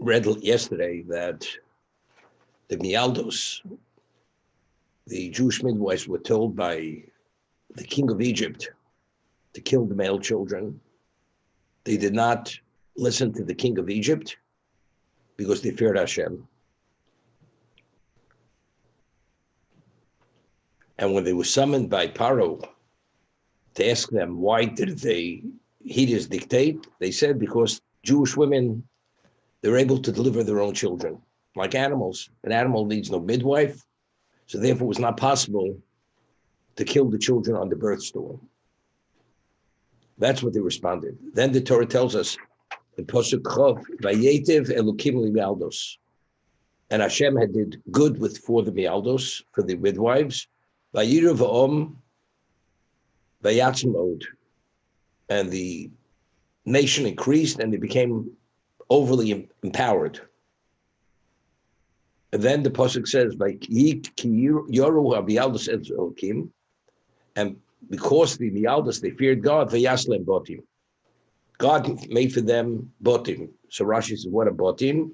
read yesterday that the Mialdos, the Jewish midwives, were told by the king of Egypt to kill the male children. They did not listen to the king of Egypt because they feared Hashem. And when they were summoned by Paro to ask them why did they heed his dictate, they said because Jewish women, they're able to deliver their own children, like animals. An animal needs no midwife, so therefore it was not possible to kill the children on the birth stool. That's what they responded. Then the Torah tells us in Pasuk Chov, Vayetiv Elokim Mialdos. And Hashem had did good for the Mialdos, for the midwives. Vayiru v'om vayatzim od. And the nation increased and they became overly empowered. And then the pasuk says, and because the Mialdas, they feared God, vayaslem botim. God made for them botim. So Rashi says, what a botim?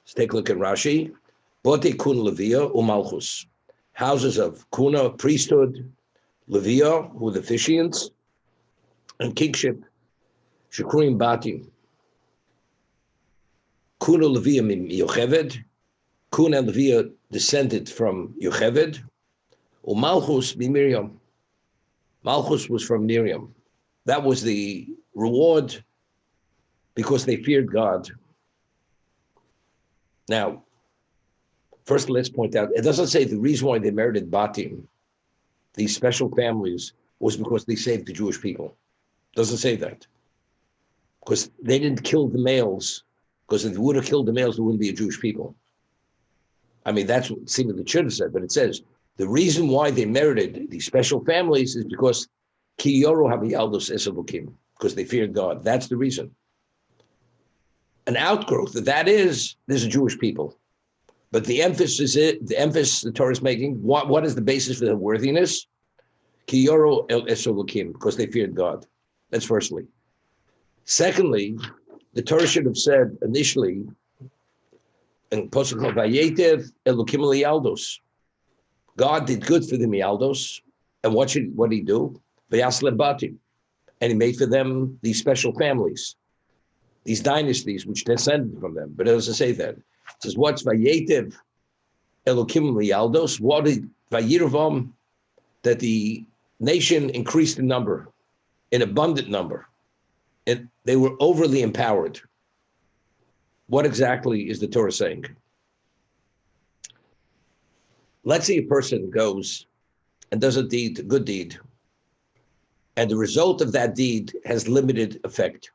Let's take a look at Rashi. Bote kun levia umalchus. Houses of kuna, priesthood, levia, who are the officiants, and kingship, shukrim batim. Kuna levia min Yocheved. Kuna and Levia descended from Yocheved. Umalchus min Miriam. Malchus was from Miriam. That was the reward because they feared God. Now, first let's point out, it doesn't say the reason why they merited Batim, these special families, was because they saved the Jewish people. It doesn't say that. Because they didn't kill the males, because if they would have killed the males, there wouldn't be a Jewish people. I mean, that's what it seemed that it should have said, but it says, the reason why they merited these special families is because Ki Yoru Habayaldos Esavukim, because they feared God. That's the reason. An outgrowth of that is there's a Jewish people. But the emphasis the Torah is making, what is the basis for the worthiness? Ki Yoru Esavukim, because they feared God. That's firstly. Secondly, the Torah should have said initially, in Pasuk Vayetev Elokim Lialdos. God did good for the Mialdos, and what did he do? Vayaslem Batim, and he made for them these special families, these dynasties which descended from them. But it doesn't say that. It says, what's Vayetev Elokim Lialdos? What did Vayirvam? That the nation increased in number, in abundant number, and they were overly empowered. What exactly is the Torah saying? Let's say a person goes and does a good deed, and the result of that deed has limited effect.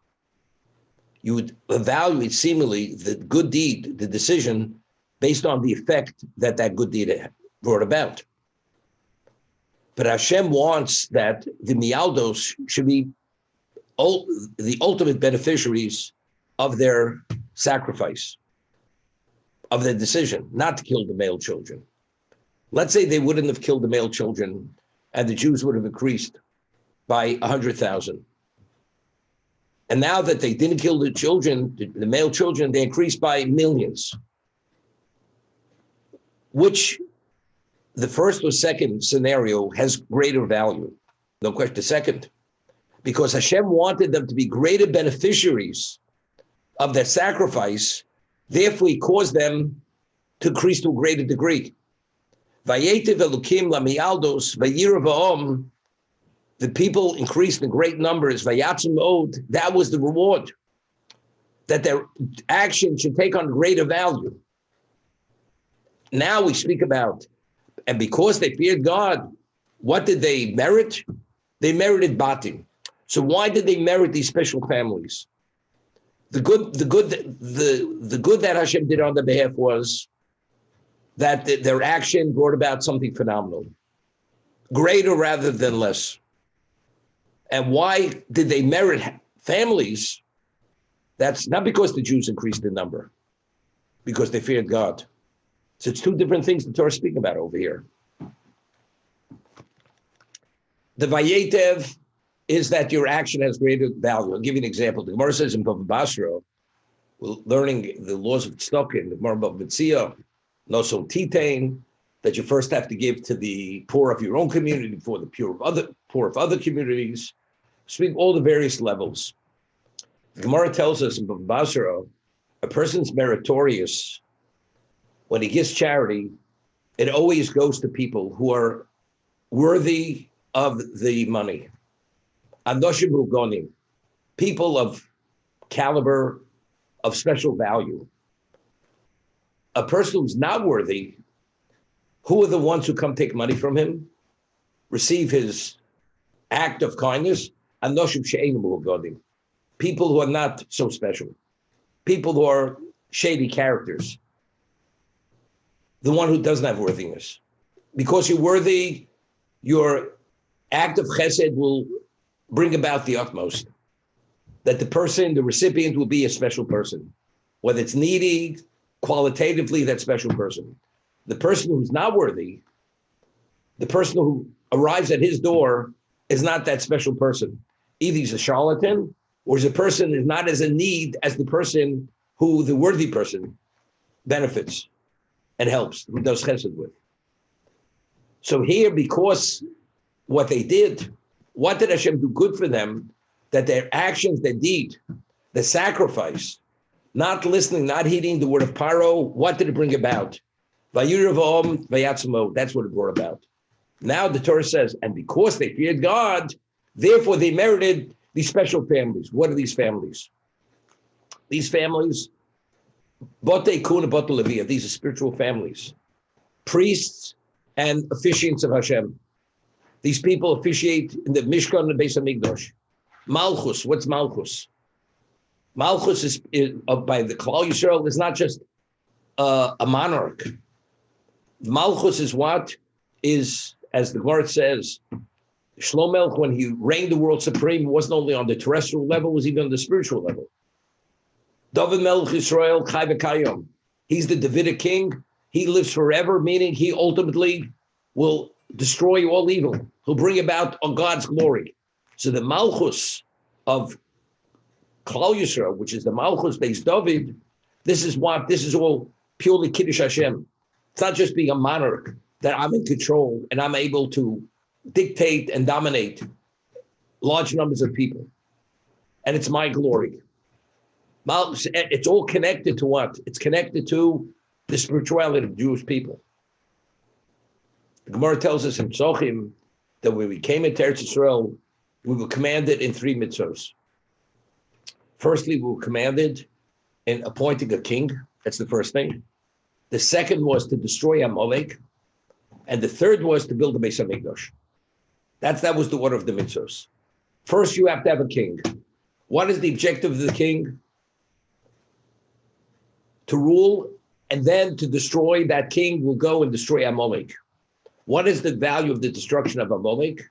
You would evaluate seemingly the good deed, the decision, based on the effect that good deed brought about. But Hashem wants that the Mialdos should be the ultimate beneficiaries of their sacrifice, of their decision not to kill the male children. Let's say they wouldn't have killed the male children and the Jews would have increased by 100,000. And now that they didn't kill the children, the male children, they increased by millions. Which the first or second scenario has greater value? No question, the second. Because Hashem wanted them to be greater beneficiaries of their sacrifice, therefore he caused them to increase to a greater degree. Vayetiv Elokim Lamialdos Vayiravaom, the people increased in great numbers. Vayatzim Od, that was the reward. That their action should take on greater value. Now we speak about, and because they feared God, what did they merit? They merited Batim. So why did they merit these special families? The good that Hashem did on their behalf was that their action brought about something phenomenal, greater rather than less. And why did they merit families? That's not because the Jews increased in number, because they feared God. So it's two different things the Torah is speaking about over here. The Vayetev is that your action has greater value. I'll give you an example. The Gemara says in Bava Basra We're learning the laws of tzedakah, the Gemara of Mitzvah, Noson Titain, that you first have to give to the poor of your own community before the poor of other communities. Speak all the various levels. The Gemara tells us in Basra, a person's meritorious when he gives charity. It always goes to people who are worthy of the money. Anoshim Rugonim, people of caliber, of special value. A person who's not worthy, who are the ones who come take money from him, receive his act of kindness? Anoshim She'enim Rugonim, people who are not so special, people who are shady characters. The one who doesn't have worthiness. Because you're worthy, your act of chesed will bring about the utmost. That the person, the recipient, will be a special person. Whether it's needy, qualitatively, that special person. The person who's not worthy, the person who arrives at his door is not that special person. Either he's a charlatan, or he's a person who's not as in need as the person who the worthy person benefits and helps, who does chesed with. So here, because what they did, what did Hashem do good for them? That their actions, their deed, the sacrifice, not listening, not heeding the word of Paro, what did it bring about? Vayiravom vayatzmo, that's what it brought about. Now the Torah says, and because they feared God, therefore they merited these special families. What are these families? These families, Bote Kuna, Bote Levia, these are spiritual families. Priests and officiants of Hashem. These people officiate in the Mishkan and the Beis HaMikdash. Malchus, what's Malchus? Malchus is by the Klal Yisrael, is not just a monarch. Malchus is what? Is, as the Gemara says, Shlomo, when he reigned the world supreme, wasn't only on the terrestrial level, was even on the spiritual level. David Melech Yisrael, Chai V'Kayom. He's the Davidic king. He lives forever, meaning he ultimately will destroy all evil. He'll bring about on God's glory. So the Malchus of Klal Yisrael, which is the Malchus based David, this is all purely Kiddush Hashem. It's not just being a monarch, that I'm in control and I'm able to dictate and dominate large numbers of people. And it's my glory. It's all connected to what? It's connected to the spirituality of Jewish people. The Gemara tells us in Psochim that when we came into Eretz Yisrael, we were commanded in 3 mitzvos. Firstly, we were commanded in appointing a king. That's the first thing. The second was to destroy Amalek. And the third was to build the Beis HaMikdash. That was the order of the mitzvos. First, you have to have a king. What is the objective of the king? To rule, and then to destroy. That king will go and destroy Amalek. What is the value of the destruction of Amalek?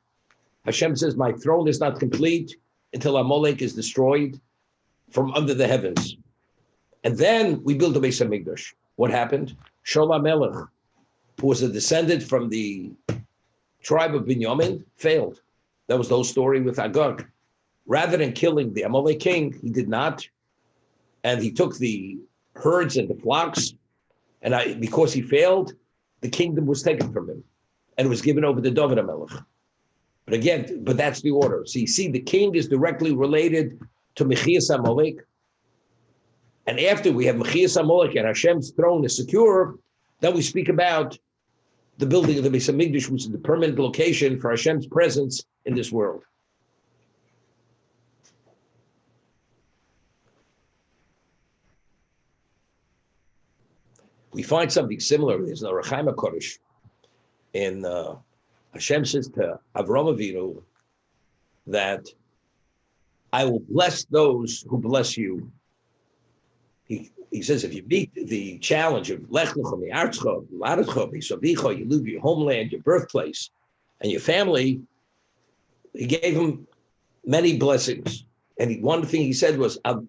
Hashem says, my throne is not complete until Amalek is destroyed from under the heavens. And then we build the Beis HaMikdash. What happened? Shaul HaMelech, who was a descendant from the tribe of Binyamin, failed. That was the whole story with Agag. Rather than killing the Amalek king, he did not. And he took the herds and the flocks. And because he failed, the kingdom was taken from him. And it was given over to David HaMelech. But that's the order. So you see, the king is directly related to Mechias Amalek. And after we have Mechias Amalek and Hashem's throne is secure, then we speak about the building of the Beis HaMikdash, which is the permanent location for Hashem's presence in this world. We find something similar. There's an Orach Chaim HaKodesh. And Hashem says to Avraham Avinu that I will bless those who bless you. He says, if you meet the challenge of Lech Lecha Me'artzcha, L'Aretcha, Misavicha, you leave your homeland, your birthplace, and your family, he gave him many blessings. And one thing he said was, Avorecha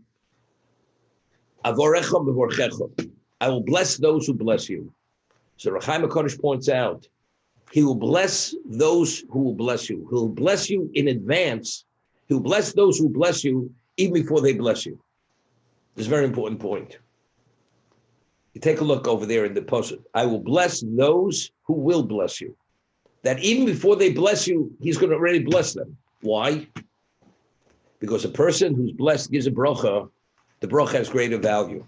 Mevorchecha, I will bless those who bless you. So Orach Chaim HaKodesh points out, he will bless those who will bless you. He'll bless you in advance. He'll bless those who bless you even before they bless you. This is a very important point. You take a look over there in the post. I will bless those who will bless you. That even before they bless you, he's going to already bless them. Why? Because a person who's blessed gives a bracha, the bracha has greater value.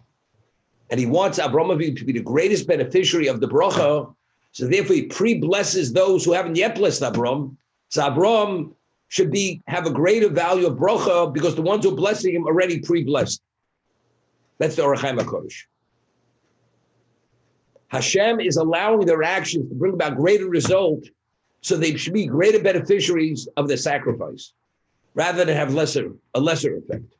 And he wants Avraham Avinu to be the greatest beneficiary of the bracha, so therefore he pre-blesses those who haven't yet blessed Avraham. So Avraham should have a greater value of bracha because the ones who are blessing him already pre-blessed. That's the Orach Chaim HaKodesh. Hashem is allowing their actions to bring about greater result, so they should be greater beneficiaries of the sacrifice, rather than have a lesser effect.